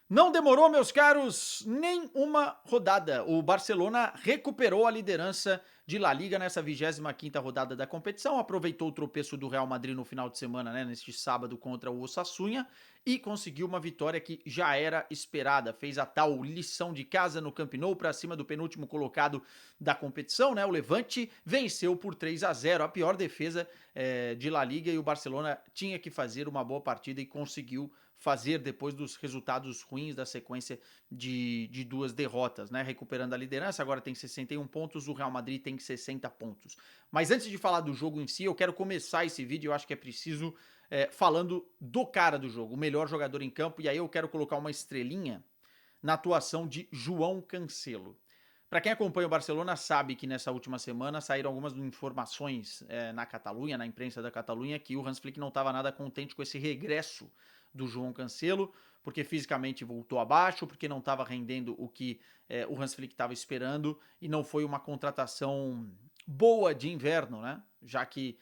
Não demorou, meus caros, nem uma rodada. O Barcelona recuperou a liderança de La Liga nessa 25ª rodada da competição, aproveitou o tropeço do Real Madrid no final de semana, né, neste sábado contra o Osasuna, e conseguiu uma vitória que já era esperada. Fez a tal lição de casa no Camp Nou para cima do penúltimo colocado da competição, né? O Levante venceu por 3-0, a pior defesa de La Liga, e o Barcelona tinha que fazer uma boa partida e conseguiu fazer depois dos resultados ruins da sequência de duas derrotas, né? Recuperando a liderança, agora tem 61 pontos, o Real Madrid tem 60 pontos. Mas antes de falar do jogo em si, eu quero começar esse vídeo, eu acho que é preciso, falando do cara do jogo, o melhor jogador em campo, e aí eu quero colocar uma estrelinha na atuação de João Cancelo. Para quem acompanha o Barcelona sabe que nessa última semana saíram algumas informações na Catalunha, na imprensa da Catalunha, que o Hans Flick não estava nada contente com esse regresso do João Cancelo, porque fisicamente voltou abaixo, porque não estava rendendo o que o Hans Flick estava esperando, e não foi uma contratação boa de inverno, né? Já que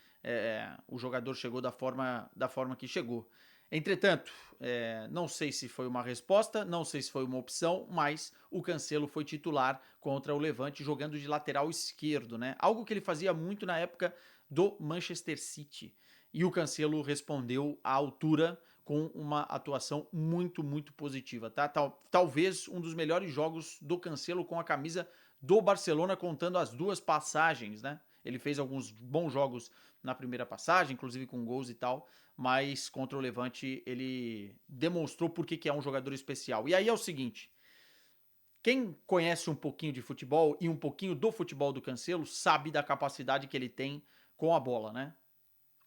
o jogador chegou da forma que chegou. Entretanto, não sei se foi uma resposta, não sei se foi uma opção, mas o Cancelo foi titular contra o Levante jogando de lateral esquerdo, né? Algo que ele fazia muito na época do Manchester City. E o Cancelo respondeu à altura com uma atuação muito, muito positiva, tá? Talvez um dos melhores jogos do Cancelo com a camisa do Barcelona, contando as duas passagens, né? Ele fez alguns bons jogos na primeira passagem, inclusive com gols e tal, mas contra o Levante ele demonstrou por que é um jogador especial. E aí é o seguinte, quem conhece um pouquinho de futebol e um pouquinho do futebol do Cancelo sabe da capacidade que ele tem com a bola, né?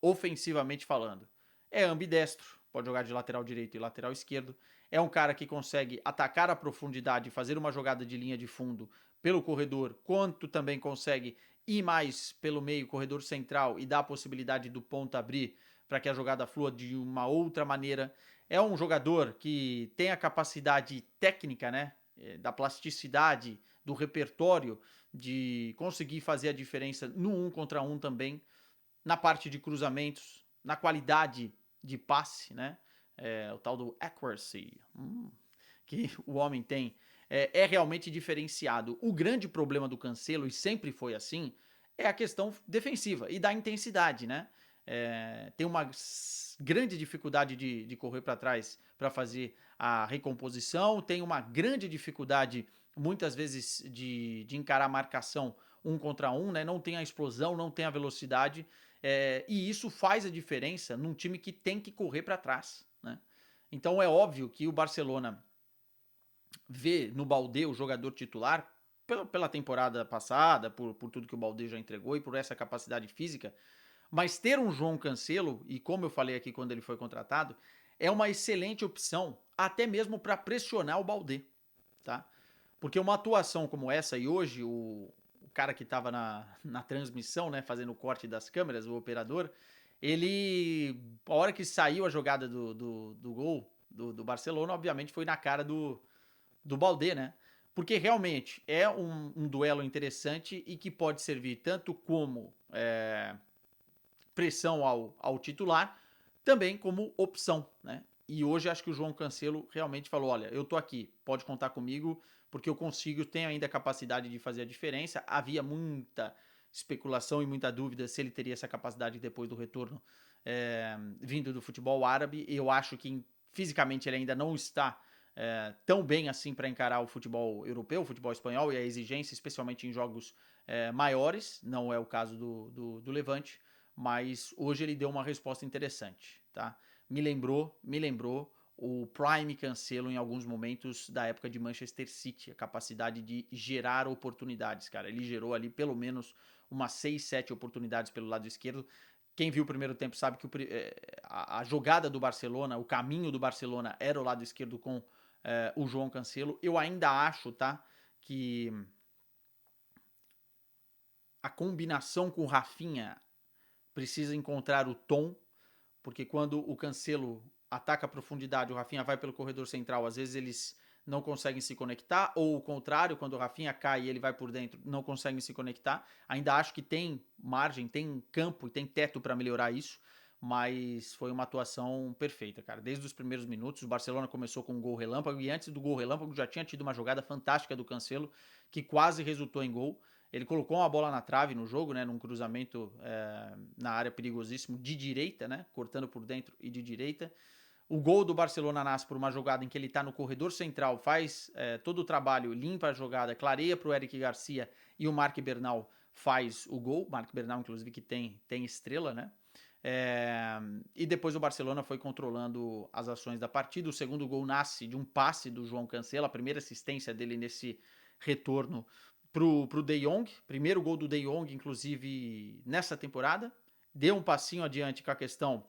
Ofensivamente falando. É ambidestro, pode jogar de lateral direito e lateral esquerdo. É um cara que consegue atacar a profundidade, fazer uma jogada de linha de fundo pelo corredor, quanto também consegue ir mais pelo meio, corredor central, e dar a possibilidade do ponta abrir para que a jogada flua de uma outra maneira. É um jogador que tem a capacidade técnica, né? Da plasticidade, do repertório, de conseguir fazer a diferença no 1 contra 1 também, na parte de cruzamentos, na qualidade de passe, né? O tal do accuracy que o homem tem é realmente diferenciado. O grande problema do Cancelo, e sempre foi assim, é a questão defensiva e da intensidade, né? Tem uma grande dificuldade de correr para trás para fazer a recomposição, tem uma grande dificuldade muitas vezes de encarar a marcação 1 contra 1, né? Não tem a explosão, não tem a velocidade, e isso faz a diferença num time que tem que correr para trás, né? Então é óbvio que o Barcelona vê no Baldé o jogador titular pela temporada passada, por tudo que o Baldé já entregou e por essa capacidade física, mas ter um João Cancelo, e como eu falei aqui quando ele foi contratado, é uma excelente opção, até mesmo para pressionar o Baldé, tá? Porque uma atuação como essa, e hoje o cara que estava na transmissão, né, fazendo o corte das câmeras, o operador, ele, a hora que saiu a jogada do gol do Barcelona, obviamente foi na cara do Baldé, né? Porque realmente é um duelo interessante e que pode servir tanto como pressão ao titular, também como opção, né? E hoje acho que o João Cancelo realmente falou: olha, eu tô aqui, pode contar comigo, porque eu consigo, tenho ainda a capacidade de fazer a diferença. Havia muita especulação e muita dúvida se ele teria essa capacidade depois do retorno vindo do futebol árabe. Eu acho que fisicamente ele ainda não está tão bem assim para encarar o futebol europeu, o futebol espanhol e a exigência, especialmente em jogos maiores. Não é o caso do Levante, mas hoje ele deu uma resposta interessante, tá? Me lembrou o Prime Cancelo em alguns momentos da época de Manchester City, a capacidade de gerar oportunidades, cara. Ele gerou ali pelo menos umas 6, 7 oportunidades pelo lado esquerdo. Quem viu o primeiro tempo sabe que a jogada do Barcelona, o caminho do Barcelona era o lado esquerdo com o João Cancelo. Eu ainda acho, tá, que a combinação com o Rafinha precisa encontrar o tom, porque quando o Cancelo ataca a profundidade, o Rafinha vai pelo corredor central, às vezes eles não conseguem se conectar, ou o contrário, quando o Rafinha cai e ele vai por dentro, não conseguem se conectar. Ainda acho que tem margem, tem campo e tem teto para melhorar isso, mas foi uma atuação perfeita, cara. Desde os primeiros minutos, o Barcelona começou com um gol relâmpago, e antes do gol relâmpago já tinha tido uma jogada fantástica do Cancelo, que quase resultou em gol. Ele colocou uma bola na trave no jogo, né, num cruzamento na área perigosíssimo de direita, né, cortando por dentro e de direita. O gol do Barcelona nasce por uma jogada em que ele está no corredor central, faz todo o trabalho, limpa a jogada, clareia para o Eric Garcia, e o Marc Bernal faz o gol. Marc Bernal, inclusive, que tem estrela, né? E depois o Barcelona foi controlando as ações da partida. O segundo gol nasce de um passe do João Cancelo, a primeira assistência dele nesse retorno pro De Jong. Primeiro gol do De Jong, inclusive, nessa temporada. Deu um passinho adiante com a questão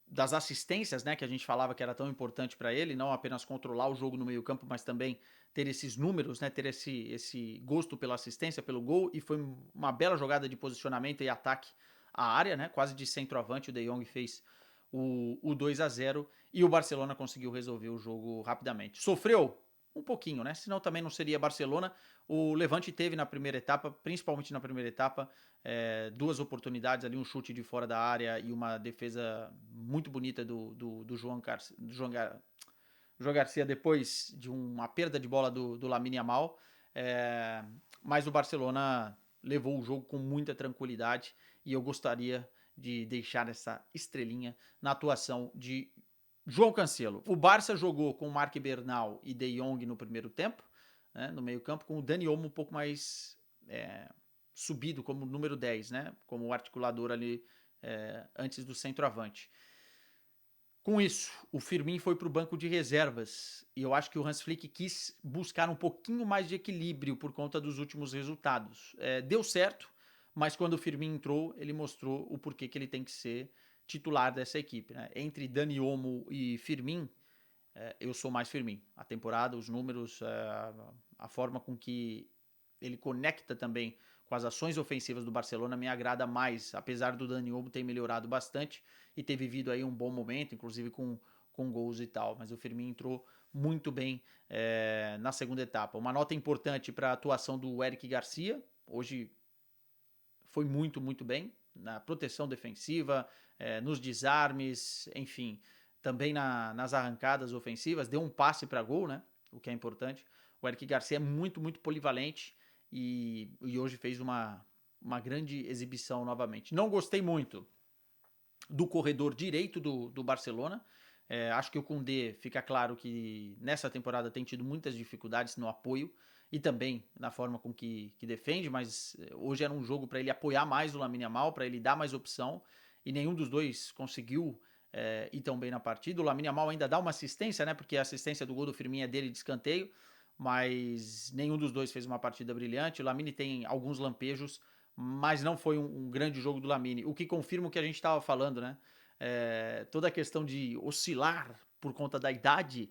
das assistências, né, que a gente falava que era tão importante para ele, não apenas controlar o jogo no meio-campo, mas também ter esses números, né, ter esse gosto pela assistência, pelo gol, e foi uma bela jogada de posicionamento e ataque à área, né, quase de centroavante. O De Jong fez o 2-0 e o Barcelona conseguiu resolver o jogo rapidamente. Sofreu um pouquinho, né, senão também não seria Barcelona. O Levante teve na primeira etapa, principalmente na primeira etapa, duas oportunidades ali, um chute de fora da área e uma defesa muito bonita do João Garcia depois de uma perda de bola do Lamine Yamal. Mas o Barcelona levou o jogo com muita tranquilidade, e eu gostaria de deixar essa estrelinha na atuação de João Cancelo. O Barça jogou com Marc Bernal e De Jong no primeiro tempo, né, no meio campo, com o Dani Olmo um pouco mais subido como número 10, né, como articulador ali antes do centroavante. Com isso, o Firmino foi para o banco de reservas, e eu acho que o Hans Flick quis buscar um pouquinho mais de equilíbrio por conta dos últimos resultados. Deu certo, mas quando o Firmino entrou, ele mostrou o porquê que ele tem que ser titular dessa equipe, né? Entre Dani Olmo e Firmino, eu sou mais Firmino. A temporada, os números, a forma com que ele conecta também com as ações ofensivas do Barcelona me agrada mais, apesar do Dani Olmo ter melhorado bastante e ter vivido aí um bom momento, inclusive com gols e tal. Mas o Firmino entrou muito bem na segunda etapa. Uma nota importante para a atuação do Eric Garcia. Hoje foi muito, muito bem na proteção defensiva, nos desarmes, enfim, também nas arrancadas ofensivas. Deu um passe para gol, né? O que é importante. O Eric Garcia é muito, muito polivalente, e hoje fez uma grande exibição novamente. Não gostei muito do corredor direito do Barcelona. Acho que o Koundé, fica claro que nessa temporada tem tido muitas dificuldades no apoio e também na forma com que defende, mas hoje era um jogo para ele apoiar mais o Lamine Yamal, para ele dar mais opção, e nenhum dos dois conseguiu ir tão bem na partida. O Lamine Yamal ainda dá uma assistência, né, porque a assistência do gol do Firmino é dele de escanteio, mas nenhum dos dois fez uma partida brilhante. O Lamine tem alguns lampejos, mas não foi um grande jogo do Lamine, o que confirma o que a gente estava falando, né? Toda a questão de oscilar por conta da idade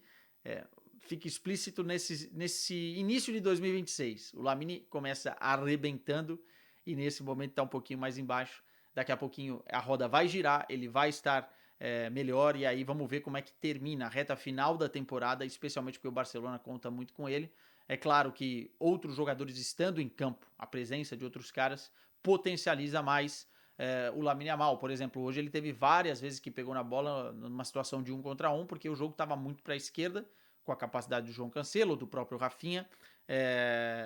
fica explícito nesse início de 2026. O Lamine começa arrebentando e nesse momento está um pouquinho mais embaixo. Daqui a pouquinho a roda vai girar, ele vai estar melhor, e aí vamos ver como é que termina a reta final da temporada, especialmente porque o Barcelona conta muito com ele. É claro que outros jogadores estando em campo, a presença de outros caras, potencializa mais o Lamine Yamal. Por exemplo, hoje ele teve várias vezes que pegou na bola numa situação de 1 contra 1, porque o jogo estava muito para a esquerda, com a capacidade do João Cancelo, do próprio Rafinha,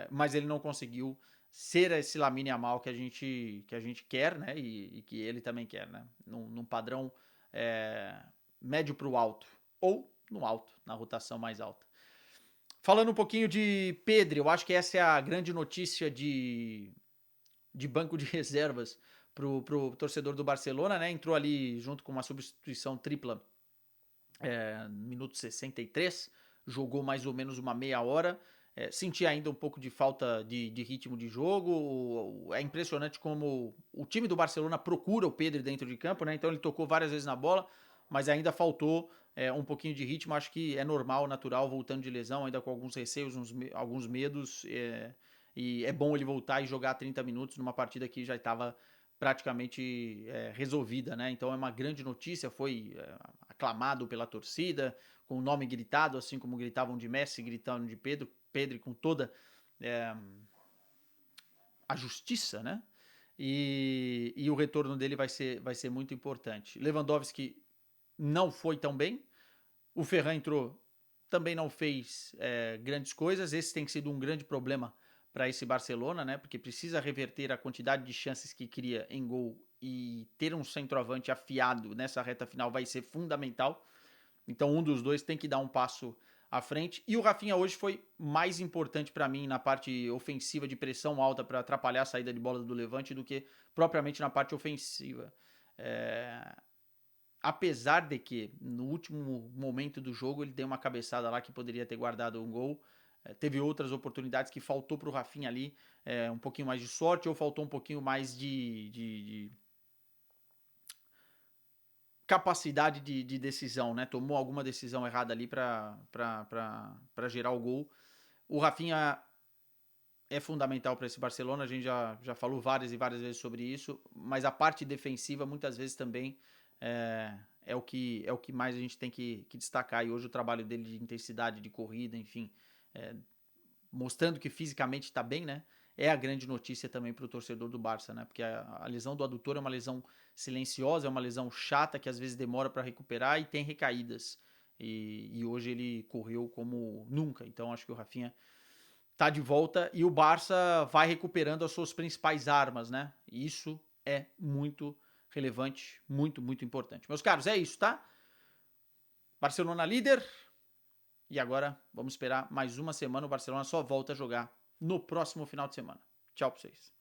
mas ele não conseguiu ser esse Lamine Yamal que a gente quer, né? E que ele também quer, né? Num padrão médio para o alto, ou no alto, na rotação mais alta. Falando um pouquinho de Pedri, eu acho que essa é a grande notícia de banco de reservas pro torcedor do Barcelona, né? Entrou ali junto com uma substituição tripla no minuto 63, jogou mais ou menos uma meia hora. Senti ainda um pouco de falta de ritmo de jogo. É impressionante como o time do Barcelona procura o Pedri dentro de campo, né? Então ele tocou várias vezes na bola, mas ainda faltou um pouquinho de ritmo. Acho que é normal, natural, voltando de lesão, ainda com alguns receios, alguns medos. E é bom ele voltar e jogar 30 minutos numa partida que já estava praticamente resolvida, né? Então é uma grande notícia, foi aclamado pela torcida, com o nome gritado, assim como gritavam de Messi, gritando de Pedro com toda a justiça, né? e o retorno dele vai ser muito importante. Lewandowski não foi tão bem, o Ferran entrou, também não fez grandes coisas. Esse tem sido um grande problema para esse Barcelona, né? Porque precisa reverter a quantidade de chances que cria em gol, e ter um centroavante afiado nessa reta final vai ser fundamental. Então um dos dois tem que dar um passo à frente. E o Rafinha hoje foi mais importante para mim na parte ofensiva de pressão alta para atrapalhar a saída de bola do Levante do que propriamente na parte ofensiva. Apesar de que no último momento do jogo ele deu uma cabeçada lá que poderia ter guardado um gol. Teve outras oportunidades que faltou para o Rafinha ali, um pouquinho mais de sorte, ou faltou um pouquinho mais de capacidade de decisão, né? Tomou alguma decisão errada ali para gerar o gol. O Rafinha é fundamental para esse Barcelona, a gente já falou várias e várias vezes sobre isso, mas a parte defensiva muitas vezes também é o que mais a gente tem que destacar. E hoje o trabalho dele de intensidade, de corrida, enfim, mostrando que fisicamente está bem, né? É a grande notícia também para o torcedor do Barça, né? Porque a lesão do adutor é uma lesão silenciosa, é uma lesão chata que às vezes demora para recuperar e tem recaídas. E hoje ele correu como nunca. Então acho que o Rafinha tá de volta e o Barça vai recuperando as suas principais armas, né? E isso é muito relevante, muito, muito importante. Meus caros, é isso, tá? Barcelona líder. E agora vamos esperar mais uma semana. O Barcelona só volta a jogar no próximo final de semana. Tchau pra vocês.